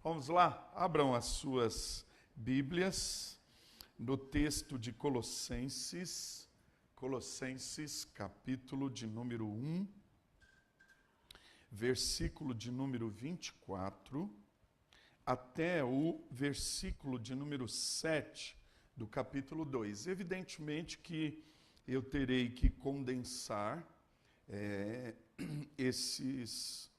Vamos lá, abram as suas Bíblias no texto de Colossenses, capítulo de número 1, versículo de número 24, até o versículo de número 7 do capítulo 2. Evidentemente que eu terei que condensar esses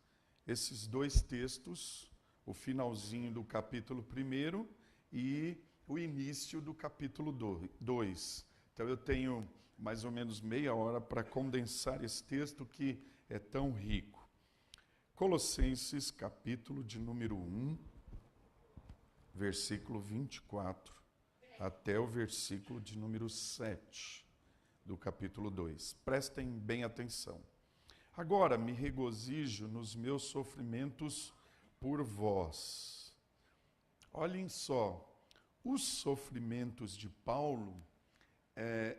dois textos, o finalzinho do capítulo 1 e o início do capítulo 2. Então eu tenho mais ou menos meia hora para condensar esse texto que é tão rico. Colossenses, capítulo de número 1, versículo 24, até o versículo de número 7 do capítulo 2. Prestem bem atenção. Agora me regozijo nos meus sofrimentos por vós. Olhem só, os sofrimentos de Paulo,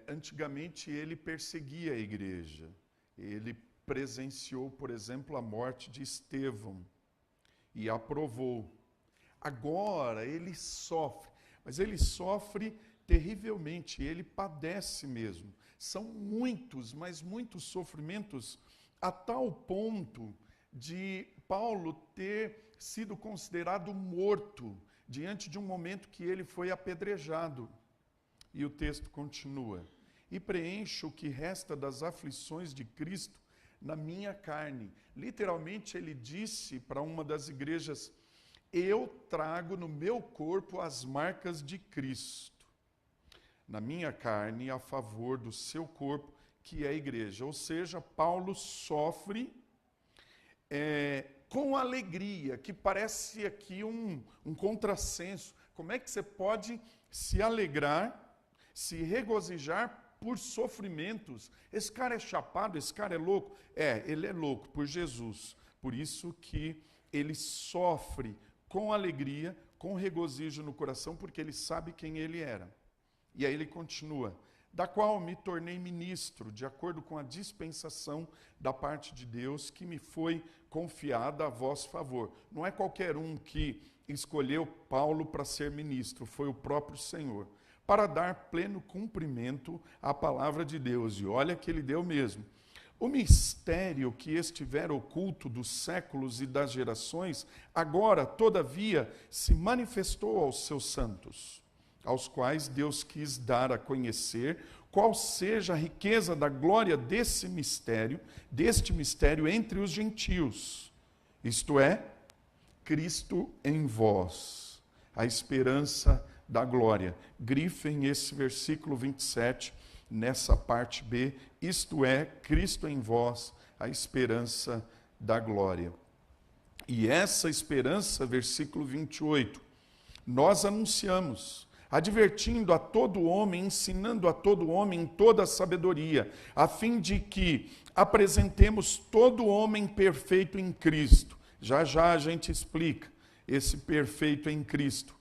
antigamente ele perseguia a igreja. Ele presenciou, por exemplo, a morte de Estevão e aprovou. Agora ele sofre, mas ele sofre terrivelmente, ele padece mesmo. São muitos, mas muitos sofrimentos, a tal ponto de Paulo ter sido considerado morto diante de um momento que ele foi apedrejado. E o texto continua: e preencho o que resta das aflições de Cristo na minha carne. Literalmente ele disse para uma das igrejas: eu trago no meu corpo as marcas de Cristo, na minha carne, a favor do seu corpo, que é a igreja. Ou seja, Paulo sofre com alegria, que parece aqui um contrassenso. Como é que você pode se alegrar, se regozijar por sofrimentos? Esse cara é chapado, esse cara é louco? Ele é louco por Jesus. Por isso que ele sofre com alegria, com regozijo no coração, porque ele sabe quem ele era. E aí ele continua: da qual me tornei ministro, de acordo com a dispensação da parte de Deus que me foi confiada a vosso favor. Não é qualquer um que escolheu Paulo para ser ministro, foi o próprio Senhor, para dar pleno cumprimento à palavra de Deus. E olha que ele deu mesmo. O mistério que estivera oculto dos séculos e das gerações, agora, todavia, se manifestou aos seus santos, aos quais Deus quis dar a conhecer qual seja a riqueza da glória deste mistério entre os gentios, isto é, Cristo em vós, a esperança da glória. Grifem esse versículo 27, nessa parte B, isto é, Cristo em vós, a esperança da glória. E essa esperança, versículo 28, nós anunciamos, advertindo a todo homem, ensinando a todo homem em toda a sabedoria, a fim de que apresentemos todo homem perfeito em Cristo. Já já a gente explica esse perfeito em Cristo.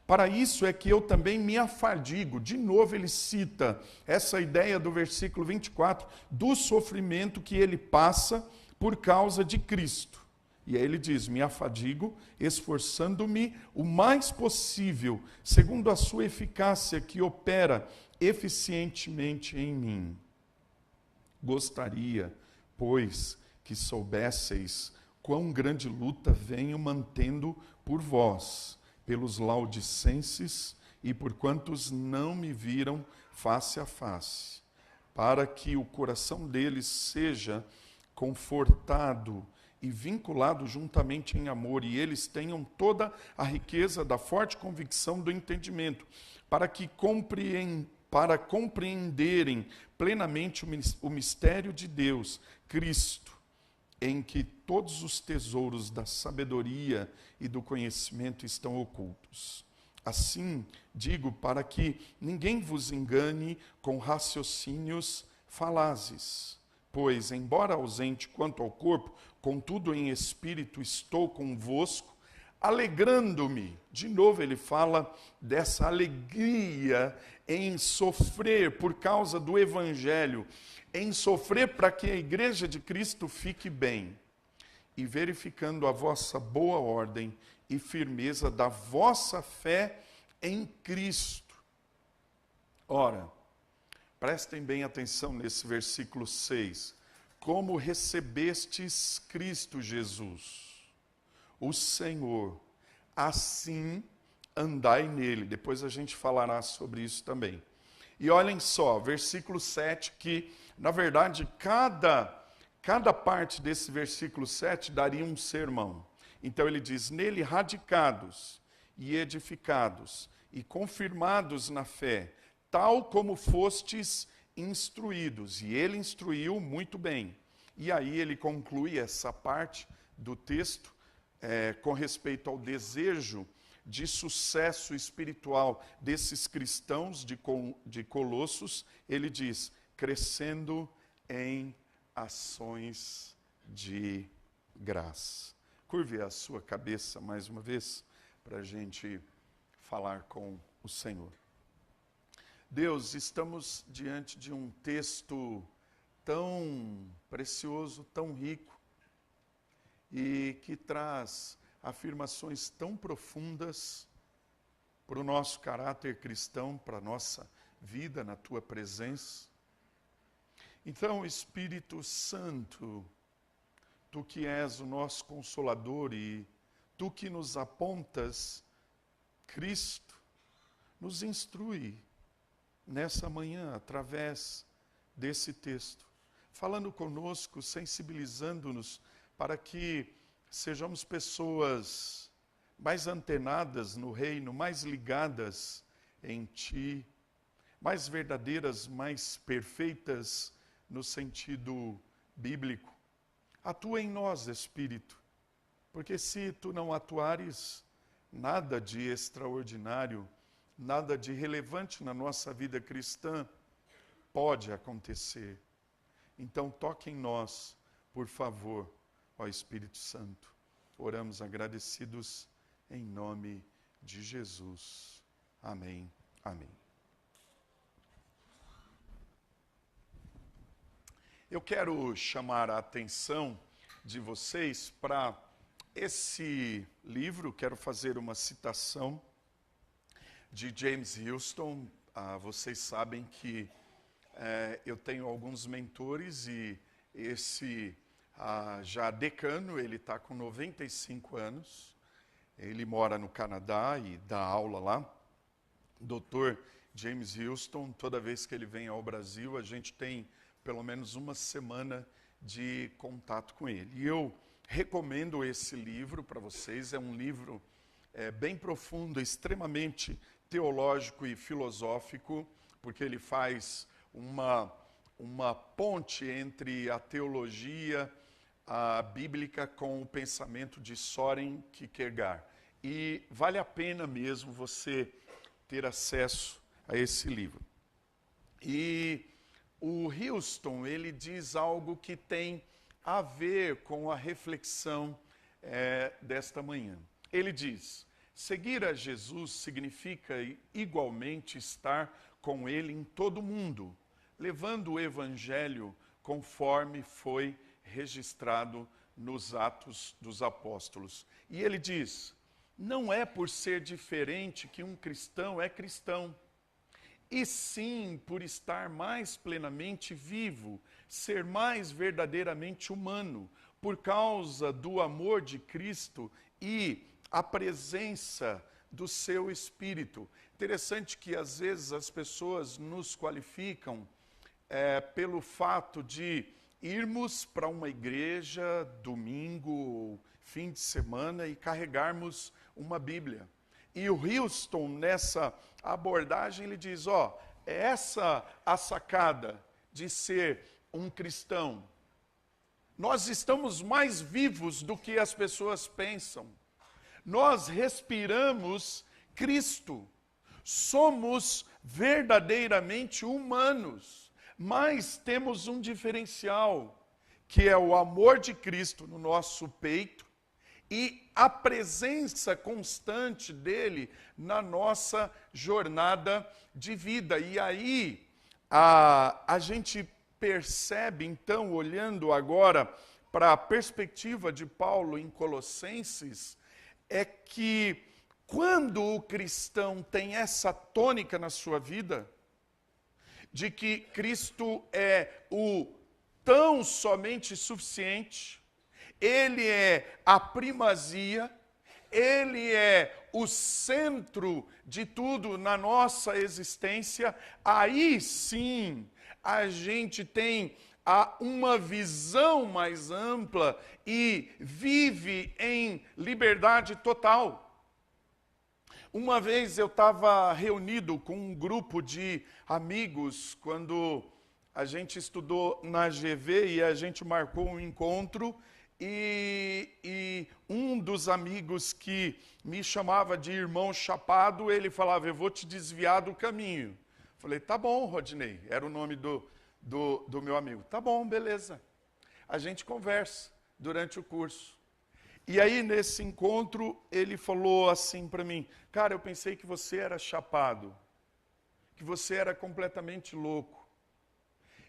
Para isso é que eu também me afadigo. De novo ele cita essa ideia do versículo 24, do sofrimento que ele passa por causa de Cristo. E aí ele diz: me afadigo, esforçando-me o mais possível, segundo a sua eficácia que opera eficientemente em mim. Gostaria, pois, que soubesseis quão grande luta venho mantendo por vós, pelos laodicenses e por quantos não me viram face a face, para que o coração deles seja confortado e vinculado juntamente em amor, e eles tenham toda a riqueza da forte convicção do entendimento, para compreenderem plenamente o mistério de Deus, Cristo, em que todos os tesouros da sabedoria e do conhecimento estão ocultos. Assim, digo, para que ninguém vos engane com raciocínios falazes. Pois, embora ausente quanto ao corpo, contudo em espírito estou convosco, alegrando-me. De novo ele fala dessa alegria em sofrer por causa do Evangelho, em sofrer para que a igreja de Cristo fique bem. e verificando a vossa boa ordem e firmeza da vossa fé em Cristo. Ora, prestem bem atenção nesse versículo 6. Como recebestes Cristo Jesus, o Senhor, assim andai nele. Depois a gente falará sobre isso também. E olhem só, versículo 7, que na verdade cada parte desse versículo 7 daria um sermão. Então ele diz, nele radicados e edificados e confirmados na fé, tal como fostes instruídos. E ele instruiu muito bem. E aí ele conclui essa parte do texto com respeito ao desejo de sucesso espiritual desses cristãos de Colossos. Ele diz, crescendo em ações de graça. Curve a sua cabeça mais uma vez para a gente falar com o Senhor. Deus, estamos diante de um texto tão precioso, tão rico, e que traz afirmações tão profundas para o nosso caráter cristão, para a nossa vida na Tua presença. Então, Espírito Santo, Tu que és o nosso Consolador e Tu que nos apontas Cristo, nos instrui nessa manhã, através desse texto, falando conosco, sensibilizando-nos para que sejamos pessoas mais antenadas no reino, mais ligadas em Ti, mais verdadeiras, mais perfeitas no sentido bíblico. Atua em nós, Espírito, porque se Tu não atuares, nada de extraordinário, nada de relevante na nossa vida cristã pode acontecer. Então toque em nós, por favor, ó Espírito Santo. Oramos agradecidos em nome de Jesus. Amém. Amém. Eu quero chamar a atenção de vocês para esse livro. Quero fazer uma citação de James Houston. Vocês sabem que eu tenho alguns mentores e esse já decano, ele está com 95 anos, ele mora no Canadá e dá aula lá. Dr. James Houston, toda vez que ele vem ao Brasil, a gente tem pelo menos uma semana de contato com ele. E eu recomendo esse livro para vocês, é um livro bem profundo, extremamente teológico e filosófico, porque ele faz uma ponte entre a teologia bíblica com o pensamento de Søren Kierkegaard. E vale a pena mesmo você ter acesso a esse livro. E o Houston, ele diz algo que tem a ver com a reflexão desta manhã. Ele diz, seguir a Jesus significa igualmente estar com Ele em todo o mundo, levando o Evangelho conforme foi registrado nos Atos dos Apóstolos. E ele diz, não é por ser diferente que um cristão é cristão, e sim por estar mais plenamente vivo, ser mais verdadeiramente humano, por causa do amor de Cristo e a presença do seu Espírito. Interessante que às vezes as pessoas nos qualificam pelo fato de irmos para uma igreja domingo, fim de semana e carregarmos uma Bíblia. E o Houston, nessa abordagem, ele diz, essa a sacada de ser um cristão. Nós estamos mais vivos do que as pessoas pensam. Nós respiramos Cristo. Somos verdadeiramente humanos, mas temos um diferencial, que é o amor de Cristo no nosso peito e a presença constante dele na nossa jornada de vida. E aí a gente percebe, então, olhando agora para a perspectiva de Paulo em Colossenses, é que quando o cristão tem essa tônica na sua vida, de que Cristo é o tão somente suficiente, Ele é a primazia, Ele é o centro de tudo na nossa existência, aí sim a gente tem uma visão mais ampla e vive em liberdade total. Uma vez eu estava reunido com um grupo de amigos, quando a gente estudou na GV e a gente marcou um encontro, e um dos amigos que me chamava de irmão chapado, ele falava, eu vou te desviar do caminho. Falei, tá bom, Rodney, era o nome do meu amigo. Tá bom, beleza. A gente conversa durante o curso. E aí, nesse encontro, ele falou assim para mim, cara, eu pensei que você era chapado, que você era completamente louco.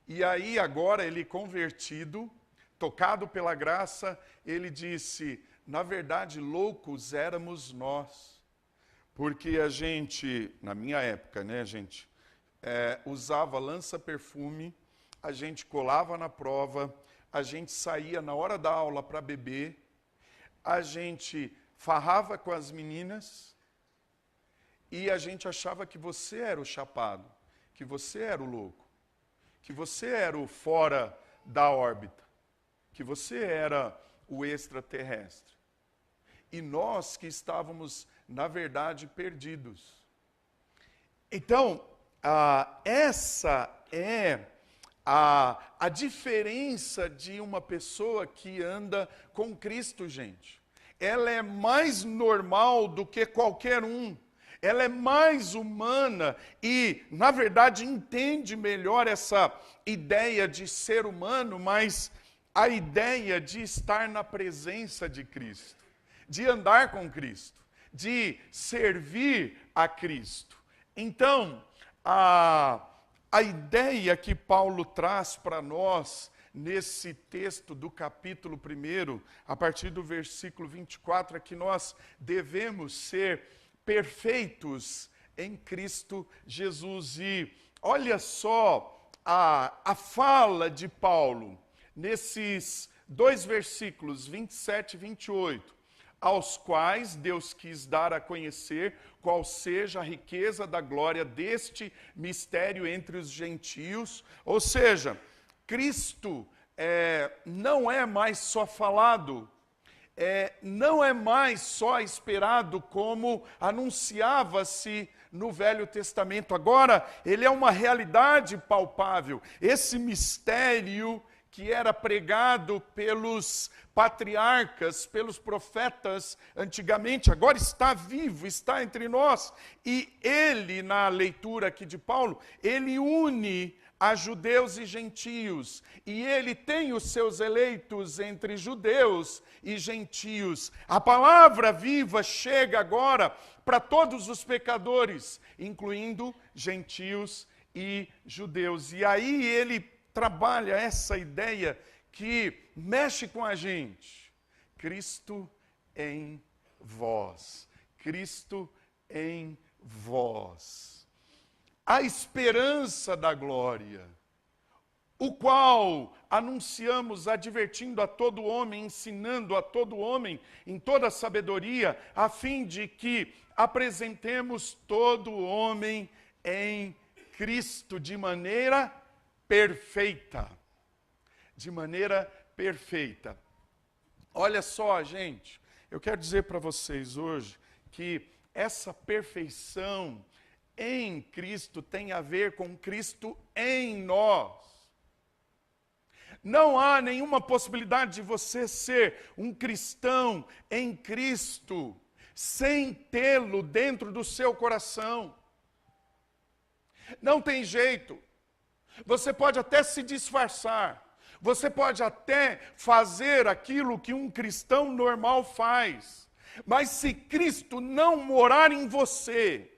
E aí, agora, ele convertido, tocado pela graça, ele disse, na verdade, loucos éramos nós. Porque a gente, na minha época, né, gente, usava lança-perfume, a gente colava na prova, a gente saía na hora da aula para beber, a gente farrava com as meninas e a gente achava que você era o chapado, que você era o louco, que você era o fora da órbita, que você era o extraterrestre. E nós que estávamos, na verdade, perdidos. Então, essa é a diferença de uma pessoa que anda com Cristo, gente. Ela é mais normal do que qualquer um. Ela é mais humana e, na verdade, entende melhor essa ideia de ser humano, mas a ideia de estar na presença de Cristo, de andar com Cristo, de servir a Cristo. Então, a ideia que Paulo traz para nós, nesse texto do capítulo 1, a partir do versículo 24, é que nós devemos ser perfeitos em Cristo Jesus. E olha só a fala de Paulo, nesses 2 versículos, 27 e 28, aos quais Deus quis dar a conhecer qual seja a riqueza da glória deste mistério entre os gentios. Ou seja, Cristo não é mais só falado, não é mais só esperado como anunciava-se no Velho Testamento. Agora, ele é uma realidade palpável. Esse mistério que era pregado pelos patriarcas, pelos profetas antigamente, agora está vivo, está entre nós. E ele, na leitura aqui de Paulo, ele une a judeus e gentios. E ele tem os seus eleitos entre judeus e gentios. A palavra viva chega agora para todos os pecadores, incluindo gentios e judeus. E aí ele trabalha essa ideia que mexe com a gente. Cristo em vós. Cristo em vós. A esperança da glória, o qual anunciamos advertindo a todo homem, ensinando a todo homem em toda sabedoria, a fim de que apresentemos todo homem em Cristo de maneira perfeita. De maneira perfeita. Olha só, gente, eu quero dizer para vocês hoje que essa perfeição em Cristo tem a ver com Cristo em nós. Não há nenhuma possibilidade de você ser um cristão em Cristo sem tê-lo dentro do seu coração. Não tem jeito. Você pode até se disfarçar, você pode até fazer aquilo que um cristão normal faz, mas se Cristo não morar em você,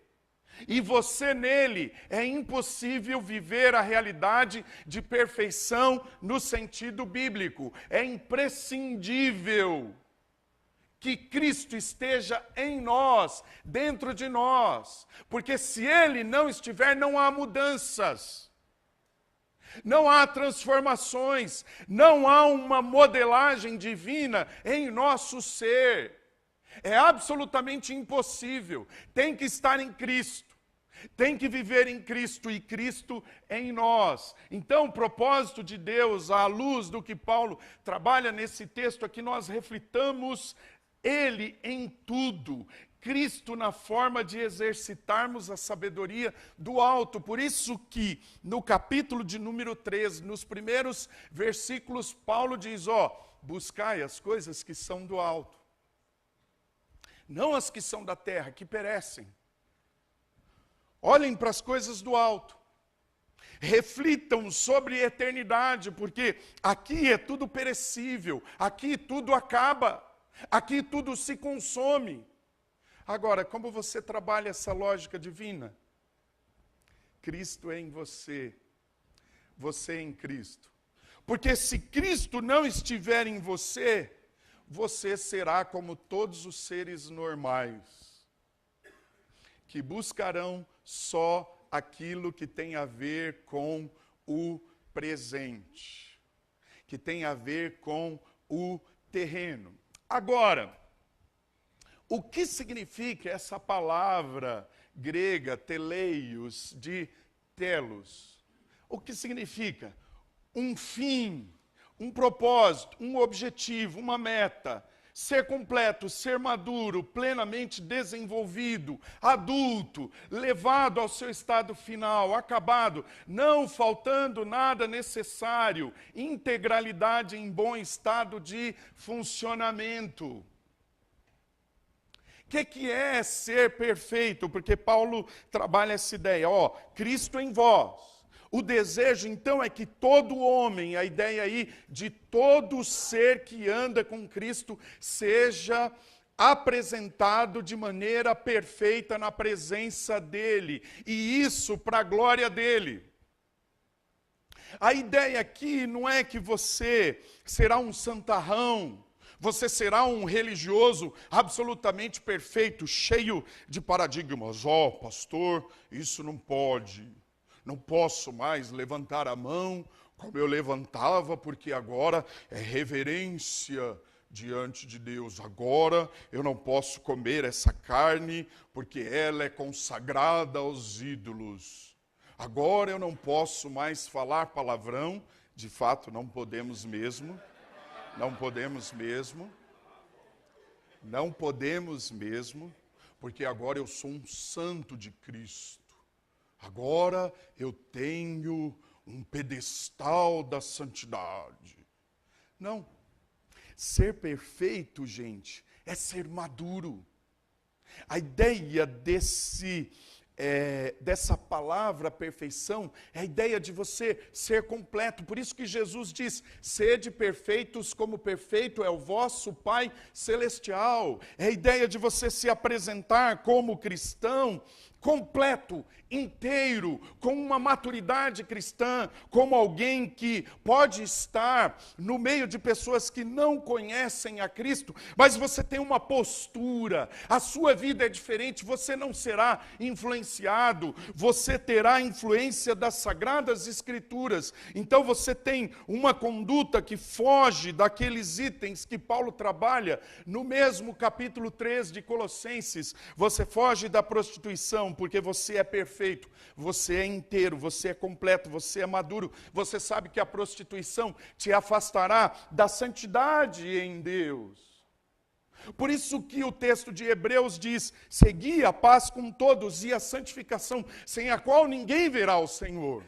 e você nele, é impossível viver a realidade de perfeição no sentido bíblico. É imprescindível que Cristo esteja em nós, dentro de nós. Porque se Ele não estiver, não há mudanças. Não há transformações. Não há uma modelagem divina em nosso ser. É absolutamente impossível. Tem que estar em Cristo. Tem que viver em Cristo e Cristo em nós. Então, o propósito de Deus, à luz do que Paulo trabalha nesse texto, é que nós reflitamos Ele em tudo. Cristo na forma de exercitarmos a sabedoria do alto. Por isso que no capítulo de número 13, nos primeiros versículos, Paulo diz, buscai as coisas que são do alto. Não as que são da terra, que perecem. Olhem para as coisas do alto. Reflitam sobre a eternidade, porque aqui é tudo perecível, aqui tudo acaba, aqui tudo se consome. Agora, como você trabalha essa lógica divina? Cristo é em você, você em Cristo. Porque se Cristo não estiver em você, você será como todos os seres normais, que buscarão só aquilo que tem a ver com o presente, que tem a ver com o terreno. Agora, o que significa essa palavra grega, teleios, de telos? O que significa? Um fim, um propósito, um objetivo, uma meta. Ser completo, ser maduro, plenamente desenvolvido, adulto, levado ao seu estado final, acabado, não faltando nada necessário, integralidade em bom estado de funcionamento. O que é ser perfeito? Porque Paulo trabalha essa ideia, Cristo em vós. O desejo, então, é que todo homem, a ideia aí de todo ser que anda com Cristo, seja apresentado de maneira perfeita na presença dele. E isso para a glória dele. A ideia aqui não é que você será um santarrão, você será um religioso absolutamente perfeito, cheio de paradigmas. Pastor, isso não pode. Não posso mais levantar a mão como eu levantava, porque agora é reverência diante de Deus. Agora eu não posso comer essa carne, porque ela é consagrada aos ídolos. Agora eu não posso mais falar palavrão. De fato, não podemos mesmo. Não podemos mesmo. Não podemos mesmo, porque agora eu sou um santo de Cristo. Agora eu tenho um pedestal da santidade. Não. Ser perfeito, gente, é ser maduro. A ideia dessa palavra perfeição é a ideia de você ser completo. Por isso que Jesus diz, sede perfeitos como perfeito é o vosso Pai Celestial. É a ideia de você se apresentar como cristão, completo, inteiro, com uma maturidade cristã, como alguém que pode estar no meio de pessoas que não conhecem a Cristo, mas você tem uma postura, a sua vida é diferente, você não será influenciado, você terá influência das Sagradas Escrituras. Então você tem uma conduta que foge daqueles itens que Paulo trabalha no mesmo capítulo 3 de Colossenses. Você foge da prostituição, porque você é perfeito, você é inteiro, você é completo, você é maduro. Você sabe que a prostituição te afastará da santidade em Deus. Por isso que o texto de Hebreus diz, segui a paz com todos e a santificação, sem a qual ninguém verá o Senhor.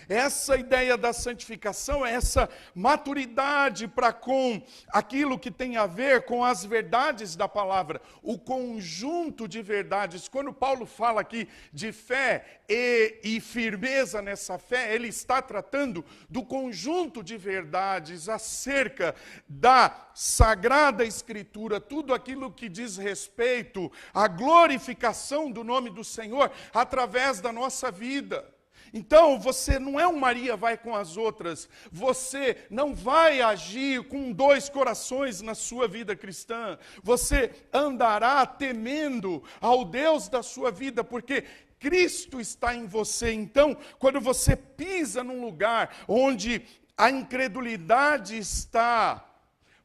Essa ideia da santificação, essa maturidade para com aquilo que tem a ver com as verdades da palavra, o conjunto de verdades. Quando Paulo fala aqui de fé e firmeza nessa fé, ele está tratando do conjunto de verdades acerca da Sagrada Escritura, tudo aquilo que diz respeito à glorificação do nome do Senhor através da nossa vida. Então, você não é um Maria vai com as outras, você não vai agir com dois corações na sua vida cristã, você andará temendo ao Deus da sua vida, porque Cristo está em você. Então, quando você pisa num lugar onde a incredulidade está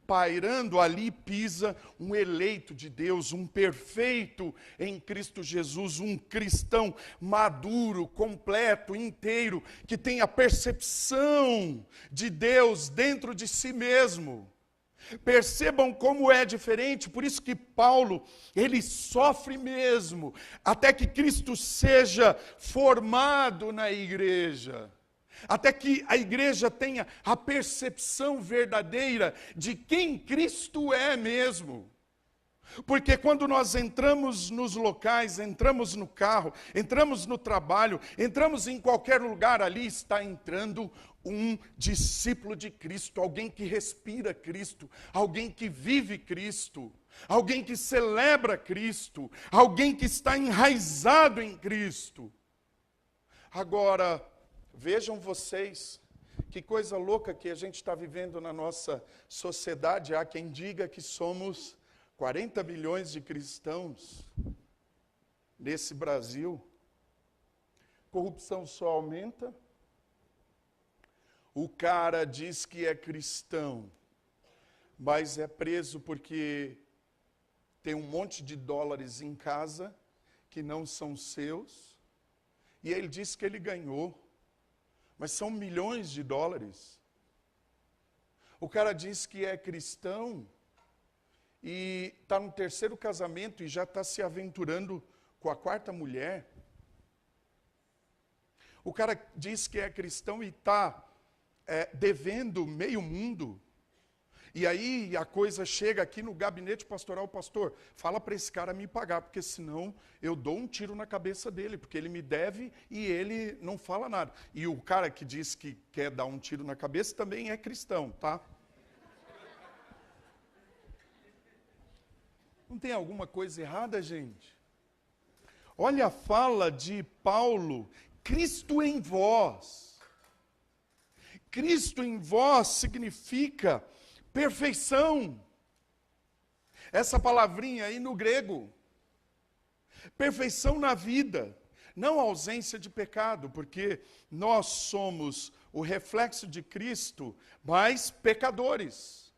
pairando, ali pisa um eleito de Deus, um perfeito em Cristo Jesus, um cristão maduro, completo, inteiro, que tem a percepção de Deus dentro de si mesmo. Percebam como é diferente, por isso que Paulo, ele sofre mesmo, até que Cristo seja formado na igreja. Até que a igreja tenha a percepção verdadeira de quem Cristo é mesmo. Porque quando nós entramos nos locais, entramos no carro, entramos no trabalho, entramos em qualquer lugar, ali está entrando um discípulo de Cristo, alguém que respira Cristo, alguém que vive Cristo, alguém que celebra Cristo, alguém que está enraizado em Cristo. Agora, vejam vocês, que coisa louca que a gente está vivendo na nossa sociedade. Há quem diga que somos 40 milhões de cristãos nesse Brasil. Corrupção só aumenta. O cara diz que é cristão, mas é preso porque tem um monte de dólares em casa que não são seus. E ele diz que ele ganhou. Mas são milhões de dólares. O cara diz que é cristão e está no terceiro casamento e já está se aventurando com a quarta mulher. O cara diz que é cristão e está devendo meio mundo. E aí a coisa chega aqui no gabinete pastoral, pastor, fala para esse cara me pagar, porque senão eu dou um tiro na cabeça dele, porque ele me deve e ele não fala nada. E o cara que diz que quer dar um tiro na cabeça também é cristão, tá? Não tem alguma coisa errada, gente? Olha a fala de Paulo, Cristo em vós. Cristo em vós significa perfeição. Essa palavrinha aí no grego. Perfeição na vida. Não ausência de pecado, porque nós somos o reflexo de Cristo, mas pecadores.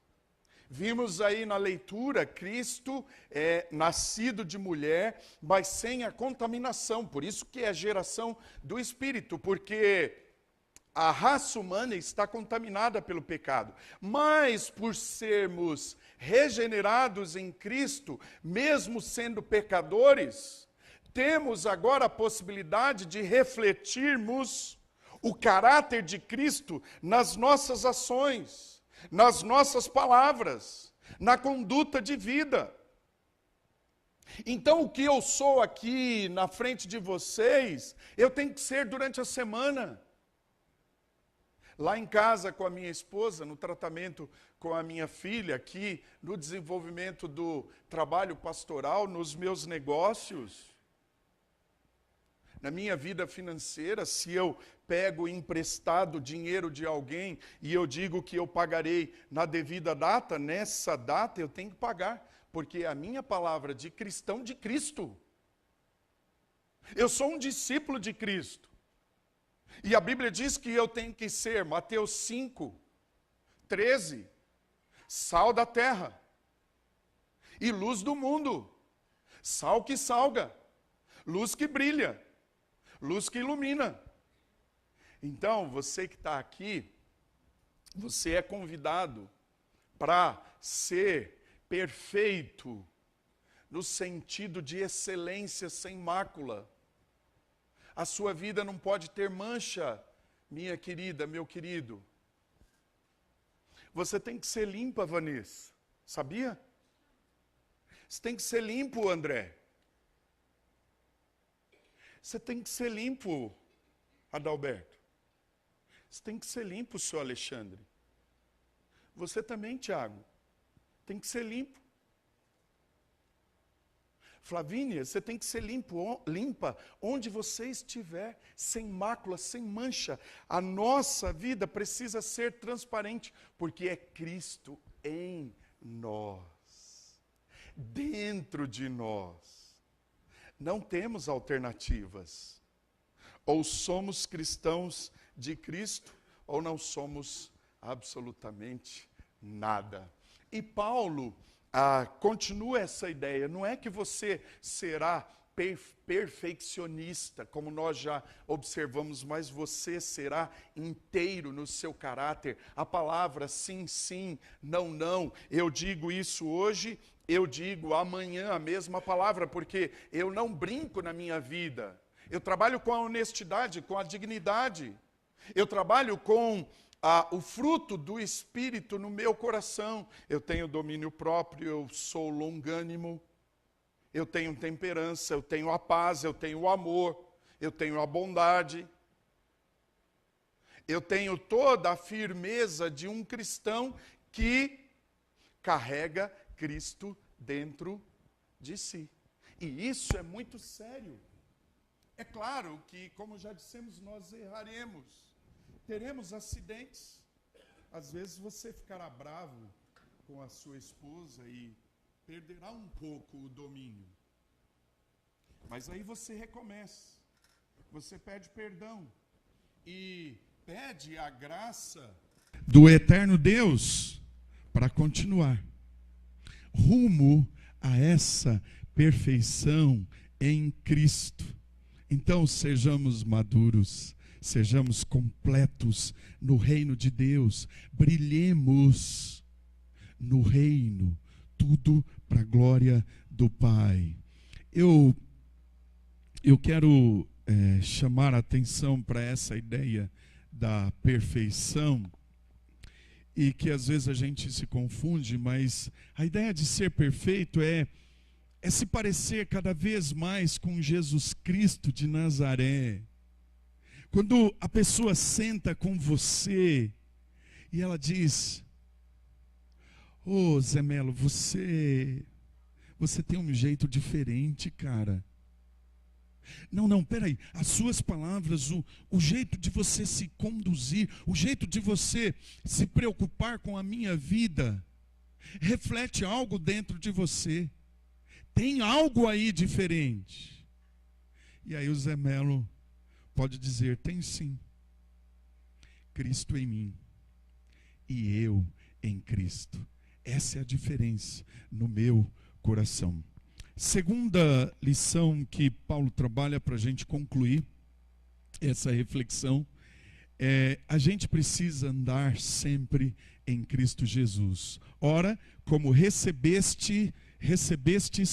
Vimos aí na leitura, Cristo é nascido de mulher, mas sem a contaminação. Por isso que é geração do Espírito, porque a raça humana está contaminada pelo pecado, mas por sermos regenerados em Cristo, mesmo sendo pecadores, temos agora a possibilidade de refletirmos o caráter de Cristo nas nossas ações, nas nossas palavras, na conduta de vida. Então, o que eu sou aqui na frente de vocês, eu tenho que ser durante a semana. Lá em casa com a minha esposa, no tratamento com a minha filha, aqui no desenvolvimento do trabalho pastoral, nos meus negócios, na minha vida financeira, se eu pego emprestado dinheiro de alguém e eu digo que eu pagarei na devida data, nessa data eu tenho que pagar, porque é a minha palavra de cristão de Cristo. Eu sou um discípulo de Cristo. E a Bíblia diz que eu tenho que ser, Mateus 5, 13, sal da terra e luz do mundo, sal que salga, luz que brilha, luz que ilumina. Então, você que está aqui, você é convidado para ser perfeito, no sentido de excelência sem mácula. A sua vida não pode ter mancha Minha querida, meu querido, você tem que ser limpa, Vanessa. Sabia? Você tem que ser limpo, André. Você tem que ser limpo, Adalberto. Você tem que ser limpo, seu Alexandre. Você também, Tiago. Tem que ser limpo. Flavínia, você tem que ser limpa onde você estiver, sem mácula, sem mancha. A nossa vida precisa ser transparente, porque é Cristo em nós, dentro de nós. Não temos alternativas. Ou somos cristãos de Cristo, ou não somos absolutamente nada. E Paulo continua essa ideia. Não é que você será perfeccionista, como nós já observamos, mas você será inteiro no seu caráter. A palavra sim, sim, não, não. Eu digo isso hoje, eu digo amanhã a mesma palavra, porque eu não brinco na minha vida. Eu trabalho com a honestidade, com a dignidade. Eu trabalho com o fruto do Espírito no meu coração. Eu tenho domínio próprio, eu sou longânimo, eu tenho temperança, eu tenho a paz, eu tenho o amor, eu tenho a bondade. Eu tenho toda a firmeza de um cristão que carrega Cristo dentro de si. E isso é muito sério. É claro que, como já dissemos, nós erraremos. Teremos acidentes. Às vezes você ficará bravo com a sua esposa e perderá um pouco o domínio. Mas aí você recomeça. Você pede perdão e pede a graça do eterno Deus para continuar rumo a essa perfeição em Cristo. Então sejamos maduros. Sejamos completos no reino de Deus, brilhemos no reino, tudo para a glória do Pai. Eu quero chamar a atenção para essa ideia da perfeição, e que às vezes a gente se confunde, mas a ideia de ser perfeito é se parecer cada vez mais com Jesus Cristo de Nazaré. Quando a pessoa senta com você e ela diz: ô Zé Melo, você tem um jeito diferente, cara. Não, peraí, as suas palavras, o jeito de você se conduzir, o jeito de você se preocupar com a minha vida, reflete algo dentro de você. Tem algo aí diferente. E aí o Zé Melo pode dizer: tem sim. Cristo em mim e eu em Cristo. Essa é a diferença no meu coração. Segunda lição que Paulo trabalha para a gente concluir essa reflexão é: a gente precisa andar sempre em Cristo Jesus. Ora, como recebestes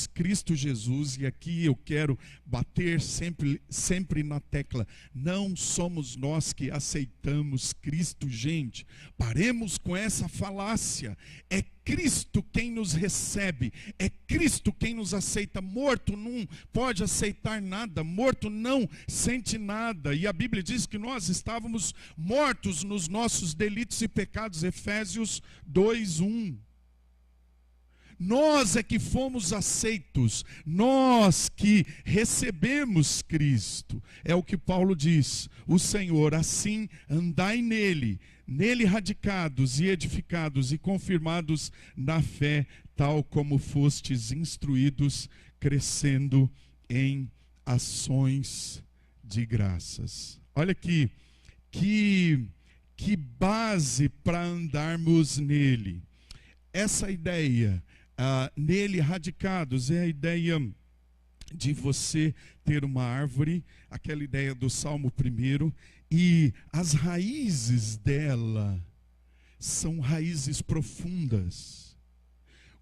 Cristo Jesus, e aqui eu quero bater sempre na tecla, não somos nós que aceitamos Cristo, gente. Paremos com essa falácia. É Cristo quem nos recebe, é Cristo quem nos aceita. Morto não pode aceitar nada, morto não sente nada. E a Bíblia diz que nós estávamos mortos nos nossos delitos e pecados, Efésios 2:1. Nós é que fomos aceitos, nós que recebemos Cristo. É o que Paulo diz: o Senhor, assim andai nele radicados e edificados e confirmados na fé, tal como fostes instruídos, crescendo em ações de graças. Olha aqui, que base para andarmos nele. Essa ideia, nele radicados, é a ideia de você ter uma árvore, aquela ideia do Salmo 1, e as raízes dela são raízes profundas.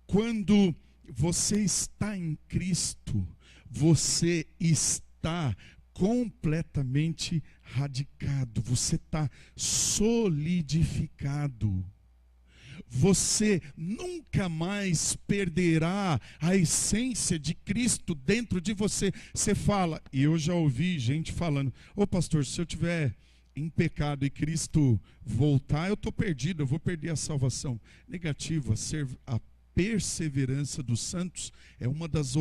Quando você está em Cristo, você está completamente radicado, você está solidificado. Você nunca mais perderá a essência de Cristo dentro de você. Você fala, e eu já ouvi gente falando, ô pastor, se eu tiver em pecado e Cristo voltar, eu estou perdido, eu vou perder a salvação. Negativo, a perseverança dos santos é uma das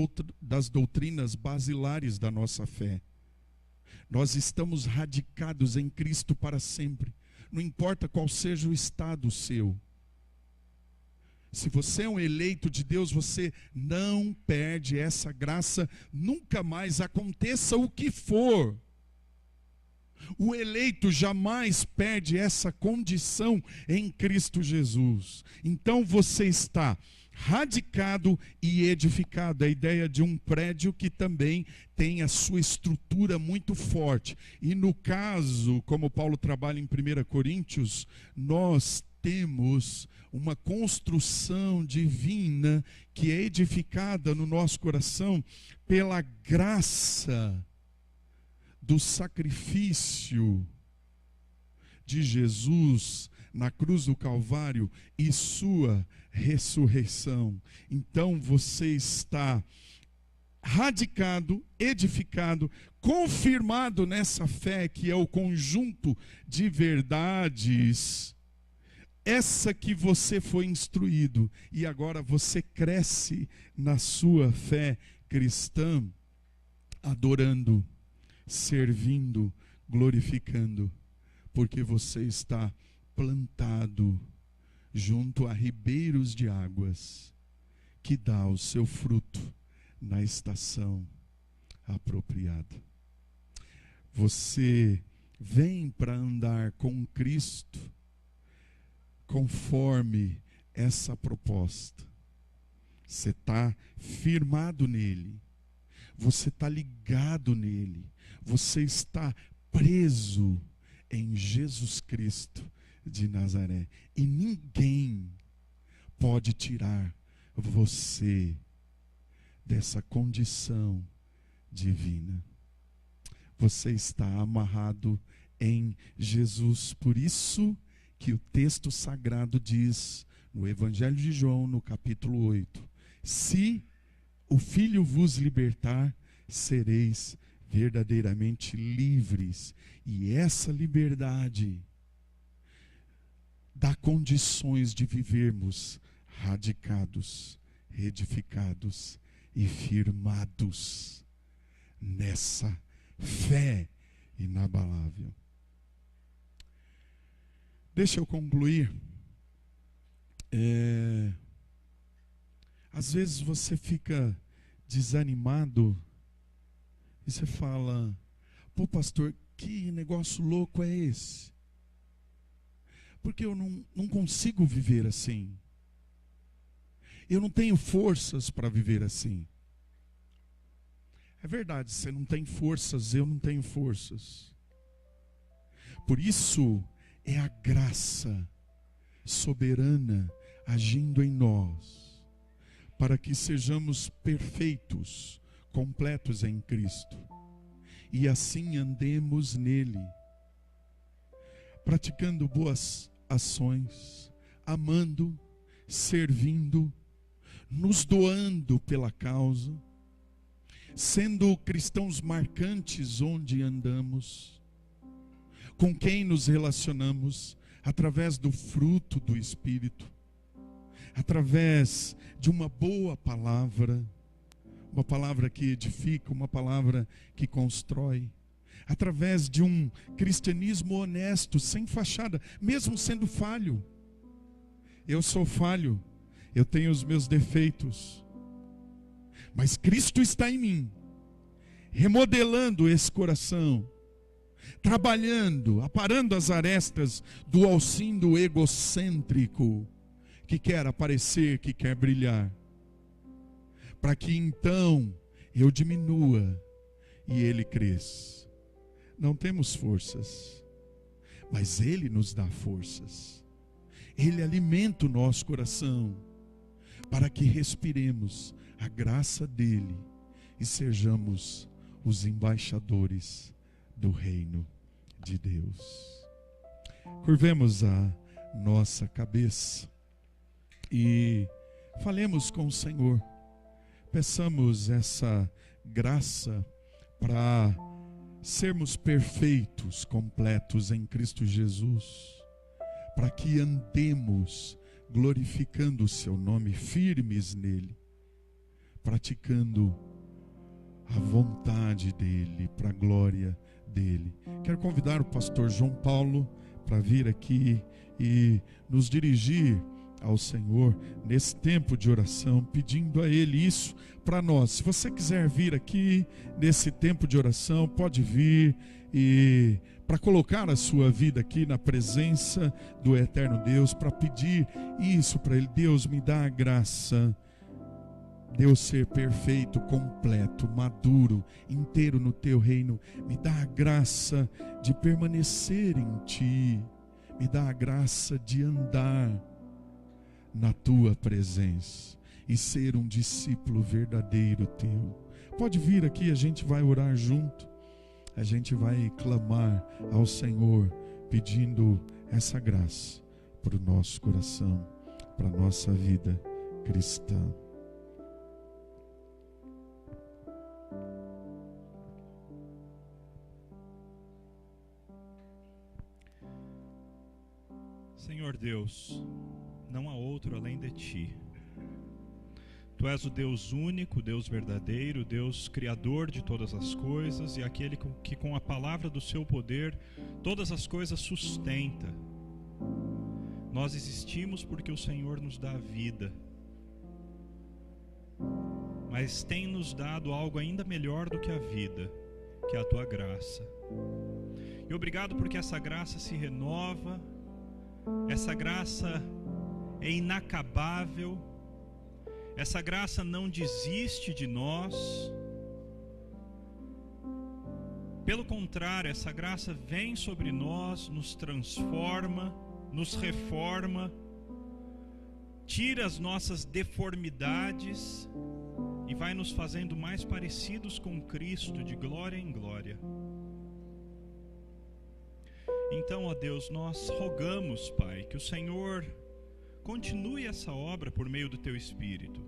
doutrinas basilares da nossa fé. Nós estamos radicados em Cristo para sempre, não importa qual seja o estado seu. Se você é um eleito de Deus, você não perde essa graça, nunca mais, aconteça o que for. O eleito jamais perde essa condição em Cristo Jesus. Então você está radicado e edificado. A ideia de um prédio que também tem a sua estrutura muito forte. E no caso, como Paulo trabalha em 1 Coríntios, nós temos uma construção divina que é edificada no nosso coração pela graça do sacrifício de Jesus na cruz do Calvário e sua ressurreição. Então você está radicado, edificado, confirmado nessa fé que é o conjunto de verdades, essa que você foi instruído, e agora você cresce na sua fé cristã, adorando, servindo, glorificando, porque você está plantado junto a ribeiros de águas, que dá o seu fruto na estação apropriada. Você vem para andar com Cristo conforme essa proposta. Você está firmado nele, você está ligado nele, você está preso em Jesus Cristo de Nazaré, e ninguém pode tirar você dessa condição divina. Você está amarrado em Jesus. Por isso que o texto sagrado diz no Evangelho de João, no capítulo 8, se o Filho vos libertar, sereis verdadeiramente livres. E essa liberdade dá condições de vivermos radicados, edificados e firmados nessa fé inabalável. Deixa eu concluir. Às vezes você fica desanimado e você fala, pô pastor, que negócio louco é esse? Porque eu não consigo viver assim. Eu não tenho forças para viver assim. É verdade, você não tem forças, eu não tenho forças. Por isso é a graça soberana agindo em nós, para que sejamos perfeitos, completos em Cristo, e assim andemos nele, praticando boas ações, amando, servindo, nos doando pela causa, sendo cristãos marcantes onde andamos, com quem nos relacionamos, através do fruto do Espírito, através de uma boa palavra, uma palavra que edifica, uma palavra que constrói, através de um cristianismo honesto, sem fachada, mesmo sendo falho. Eu sou falho, eu tenho os meus defeitos, mas Cristo está em mim, remodelando esse coração, trabalhando, aparando as arestas do alcindo egocêntrico, que quer aparecer, que quer brilhar, para que então eu diminua e Ele cresça. Não temos forças, mas Ele nos dá forças. Ele alimenta o nosso coração, para que respiremos a graça dEle e sejamos os embaixadores do reino de Deus. Curvemos a nossa cabeça e falemos com o Senhor. Peçamos essa graça para sermos perfeitos, completos em Cristo Jesus, para que andemos glorificando o seu nome, firmes nele, praticando a vontade dele, para a glória dele. Quero convidar o pastor João Paulo para vir aqui e nos dirigir ao Senhor nesse tempo de oração, pedindo a Ele isso para nós. Se você quiser vir aqui nesse tempo de oração, pode vir e para colocar a sua vida aqui na presença do eterno Deus, para pedir isso para Ele. Deus, me dá a graça de eu ser perfeito, completo, maduro, inteiro no teu reino. Me dá a graça de permanecer em ti. Me dá a graça de andar na tua presença e ser um discípulo verdadeiro teu. Pode vir aqui, a gente vai orar junto, a gente vai clamar ao Senhor, pedindo essa graça para o nosso coração, para a nossa vida cristã. Senhor Deus, não há outro além de Ti. Tu és o Deus único, Deus verdadeiro, Deus criador de todas as coisas e aquele que com a palavra do seu poder todas as coisas sustenta. Nós existimos porque o Senhor nos dá a vida, mas tem nos dado algo ainda melhor do que a vida, que é a Tua graça. E obrigado porque essa graça se renova, essa graça é inacabável, essa graça não desiste de nós. Pelo contrário, essa graça vem sobre nós, nos transforma, nos reforma, tira as nossas deformidades e vai nos fazendo mais parecidos com Cristo, de glória em glória. Então, ó Deus, nós rogamos, Pai, que o Senhor continue essa obra por meio do Teu Espírito.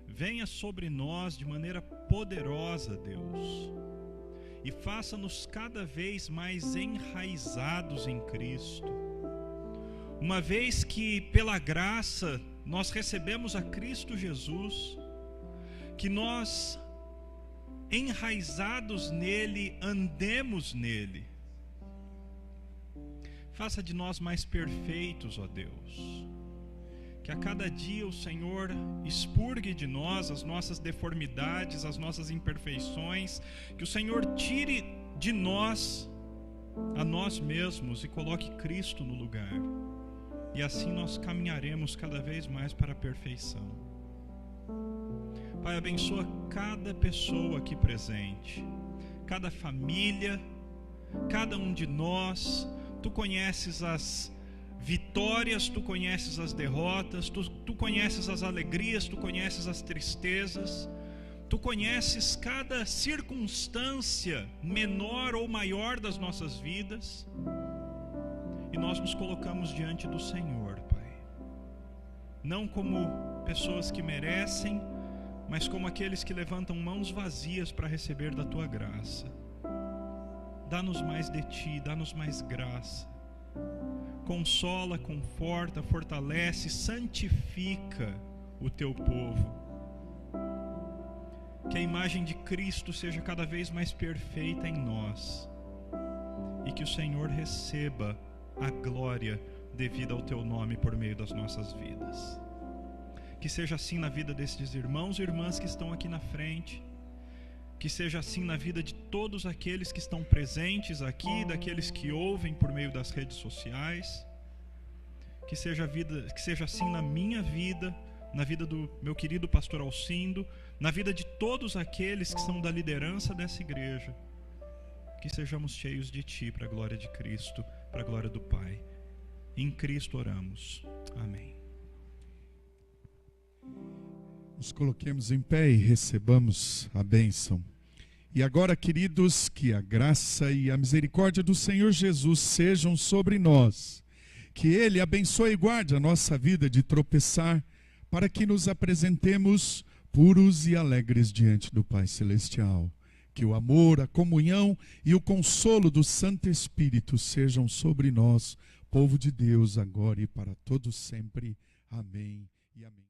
Venha sobre nós de maneira poderosa, Deus, e faça-nos cada vez mais enraizados em Cristo. Uma vez que, pela graça, nós recebemos a Cristo Jesus, que nós, enraizados nele, andemos nele. Faça de nós mais perfeitos, ó Deus. Que a cada dia o Senhor expurgue de nós as nossas deformidades, as nossas imperfeições. Que o Senhor tire de nós a nós mesmos e coloque Cristo no lugar. E assim nós caminharemos cada vez mais para a perfeição. Pai, abençoa cada pessoa aqui presente, cada família, cada um de nós. Tu conheces as vitórias, Tu conheces as derrotas, tu conheces as alegrias, Tu conheces as tristezas, Tu conheces cada circunstância menor ou maior das nossas vidas, e nós nos colocamos diante do Senhor, Pai, não como pessoas que merecem, mas como aqueles que levantam mãos vazias para receber da Tua graça. Dá-nos mais de Ti, dá-nos mais graça. Consola, conforta, fortalece, santifica o Teu povo. Que a imagem de Cristo seja cada vez mais perfeita em nós. E que o Senhor receba a glória devida ao Teu nome por meio das nossas vidas. Que seja assim na vida desses irmãos e irmãs que estão aqui na frente. Que seja assim na vida de todos aqueles que estão presentes aqui, daqueles que ouvem por meio das redes sociais. Que seja assim na minha vida, na vida do meu querido pastor Alcindo, na vida de todos aqueles que são da liderança dessa igreja. Que sejamos cheios de Ti, para a glória de Cristo, para a glória do Pai. Em Cristo oramos. Amém. Nos coloquemos em pé e recebamos a bênção. E agora, queridos, que a graça e a misericórdia do Senhor Jesus sejam sobre nós. Que Ele abençoe e guarde a nossa vida de tropeçar, para que nos apresentemos puros e alegres diante do Pai Celestial. Que o amor, a comunhão e o consolo do Santo Espírito sejam sobre nós, povo de Deus, agora e para todos sempre. Amém e amém.